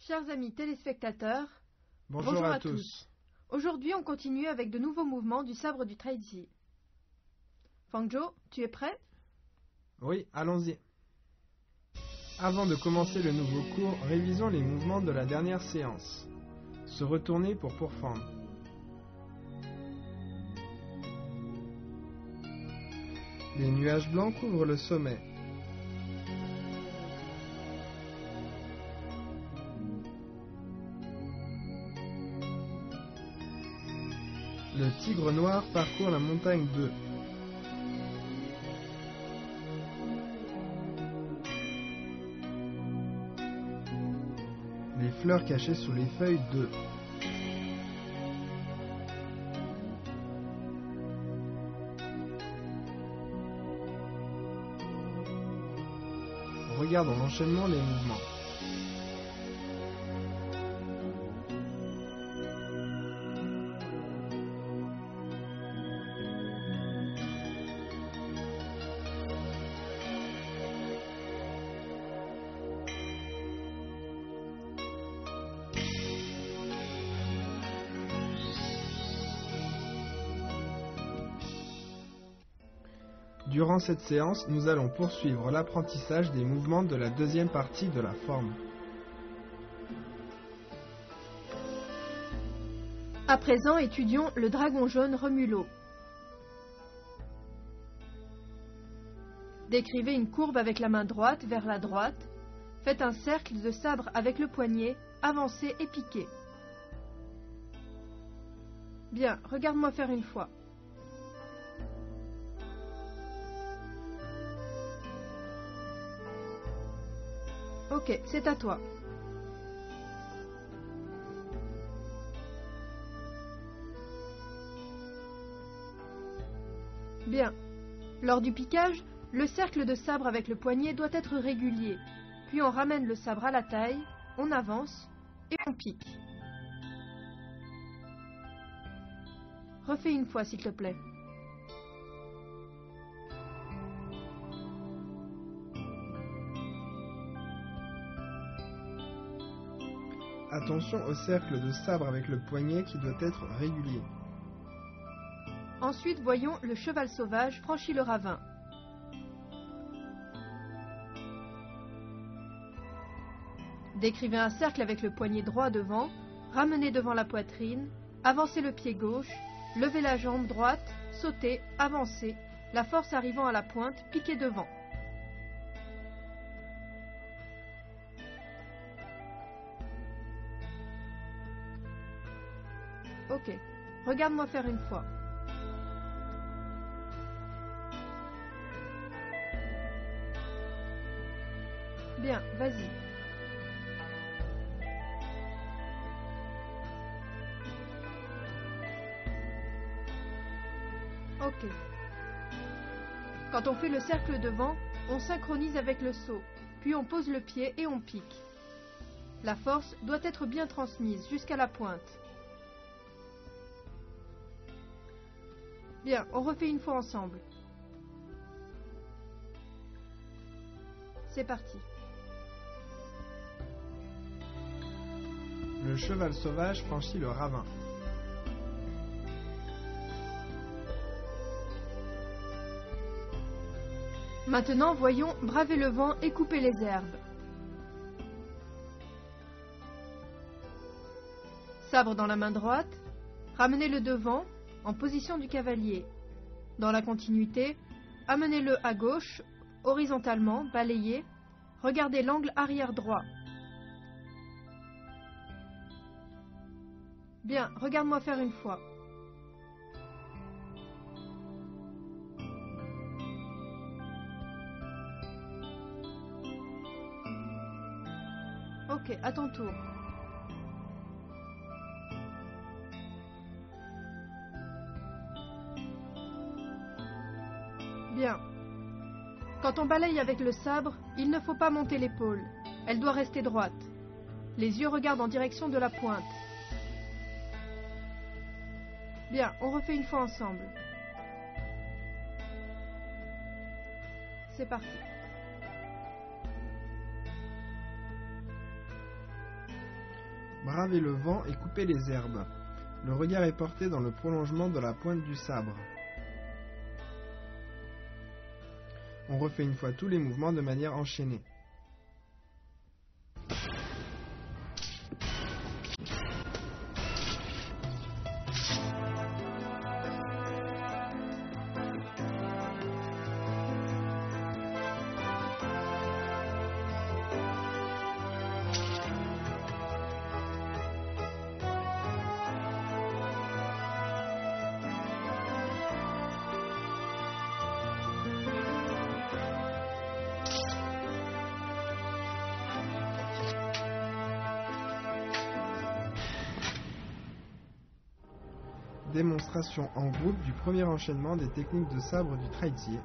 Chers amis téléspectateurs, bonjour à tous. Aujourd'hui, on continue avec de nouveaux mouvements du sabre du Taizi. Fangzhou, tu es prêt? Oui, allons-y. Avant de commencer le nouveau cours, révisons les mouvements de la dernière séance. Se retourner pour pourfendre. Les nuages blancs couvrent le sommet. Le tigre noir parcourt la montagne 2. Les fleurs cachées sous les feuilles 2. Regardons l'enchaînement des mouvements. Durant cette séance, nous allons poursuivre l'apprentissage des mouvements de la deuxième partie de la forme. À présent, étudions le dragon jaune remulo. Décrivez une courbe avec la main droite vers la droite. Faites un cercle de sabre avec le poignet, avancez et piquez. Bien, regarde-moi faire une fois. Ok, c'est à toi. Bien. Lors du piquage, le cercle de sabre avec le poignet doit être régulier. Puis on ramène le sabre à la taille, on avance et on pique. Refais une fois, s'il te plaît. Attention au cercle de sabre avec le poignet qui doit être régulier. Ensuite, voyons le cheval sauvage franchit le ravin. Décrivez un cercle avec le poignet droit devant, ramenez devant la poitrine, avancez le pied gauche, levez la jambe droite, sautez, avancez, la force arrivant à la pointe, piquez devant. Ok, regarde-moi faire une fois. Bien, vas-y. Ok. Quand on fait le cercle devant, on synchronise avec le saut, puis on pose le pied et on pique. La force doit être bien transmise jusqu'à la pointe. Bien, on refait une fois ensemble. C'est parti. Le cheval sauvage franchit le ravin. Maintenant, voyons braver le vent et couper les herbes. Sabre dans la main droite, ramenez-le devant, en position du cavalier. Dans la continuité, amenez-le à gauche, horizontalement, balayez, regardez l'angle arrière droit. Bien, regarde-moi faire une fois. Ok, à ton tour. Bien. Quand on balaye avec le sabre, il ne faut pas monter l'épaule. Elle doit rester droite. Les yeux regardent en direction de la pointe. Bien, on refait une fois ensemble. C'est parti. Bravez le vent et coupez les herbes. Le regard est porté dans le prolongement de la pointe du sabre. On refait une fois tous les mouvements de manière enchaînée. Démonstration en groupe du premier enchaînement des techniques de sabre du traitier.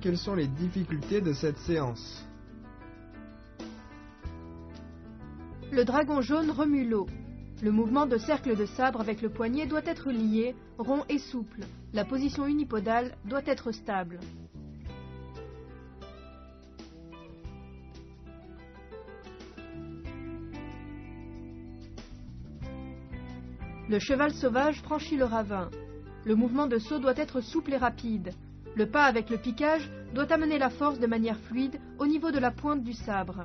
Quelles sont les difficultés de cette séance? Le dragon jaune remue l'eau. Le mouvement de cercle de sabre avec le poignet doit être lié, rond et souple. La position unipodale doit être stable. Le cheval sauvage franchit le ravin. Le mouvement de saut doit être souple et rapide. Le pas avec le piquage doit amener la force de manière fluide au niveau de la pointe du sabre.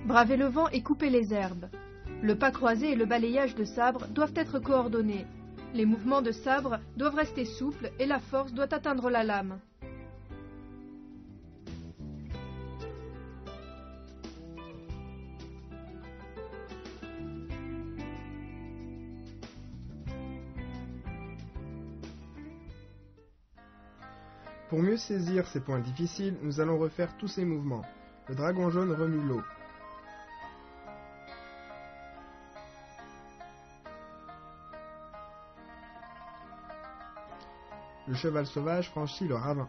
Bravez le vent et coupez les herbes. Le pas croisé et le balayage de sabre doivent être coordonnés. Les mouvements de sabre doivent rester souples et la force doit atteindre la lame. Pour mieux saisir ces points difficiles, nous allons refaire tous ces mouvements. Le dragon jaune remue l'eau. Le cheval sauvage franchit le ravin.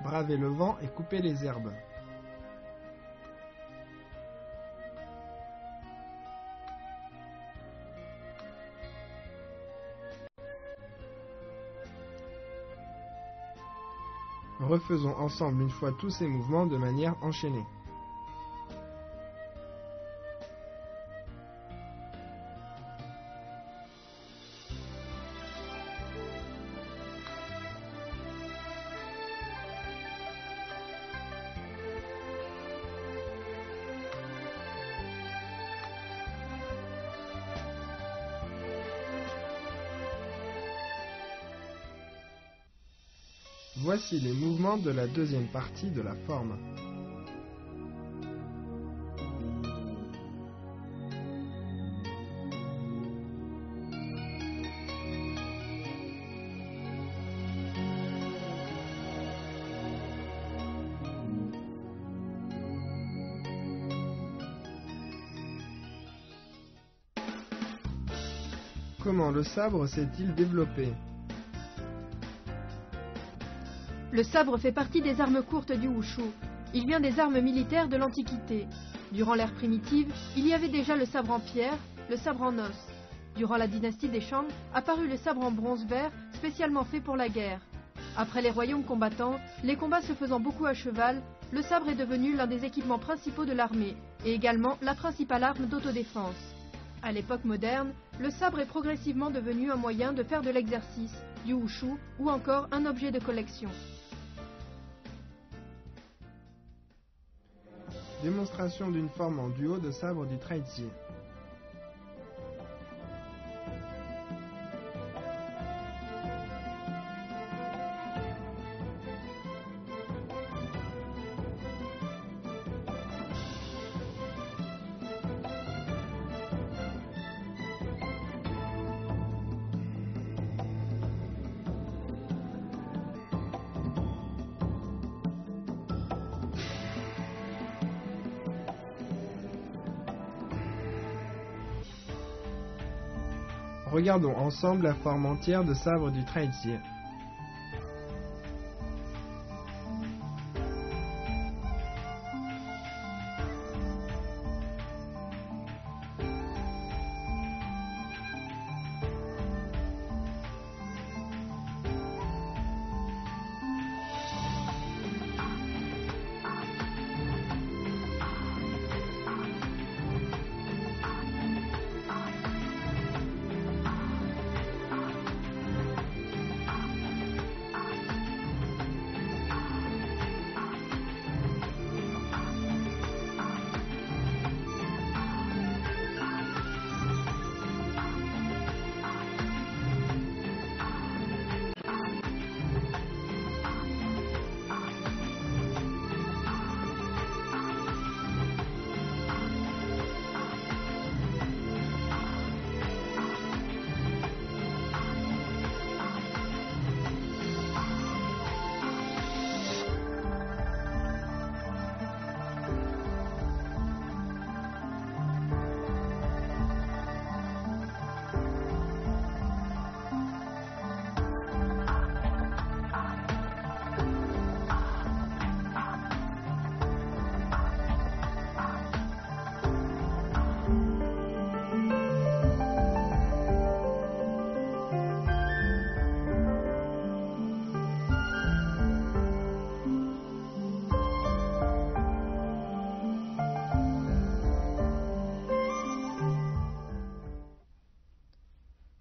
Bravez le vent et coupez les herbes. Refaisons ensemble une fois tous ces mouvements de manière enchaînée. Voici les mouvements de la deuxième partie de la forme. Comment le sabre s'est-il développé? Le sabre fait partie des armes courtes du wushu. Il vient des armes militaires de l'Antiquité. Durant l'ère primitive, il y avait déjà le sabre en pierre, le sabre en os. Durant la dynastie des Shang, apparut le sabre en bronze vert, spécialement fait pour la guerre. Après les royaumes combattants, les combats se faisant beaucoup à cheval, le sabre est devenu l'un des équipements principaux de l'armée, et également la principale arme d'autodéfense. À l'époque moderne, le sabre est progressivement devenu un moyen de faire de l'exercice, du wushu ou encore un objet de collection. Démonstration d'une forme en duo de sabre du traitier. Regardons ensemble la forme entière de sabre du Traitier.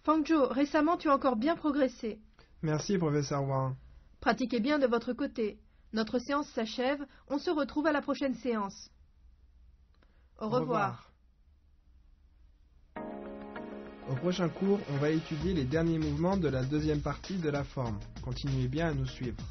Fangzhou, récemment tu as encore bien progressé. Merci, professeur Wang. Pratiquez bien de votre côté. Notre séance s'achève, on se retrouve à la prochaine séance. Au revoir. Au prochain cours, on va étudier les derniers mouvements de la deuxième partie de la forme. Continuez bien à nous suivre.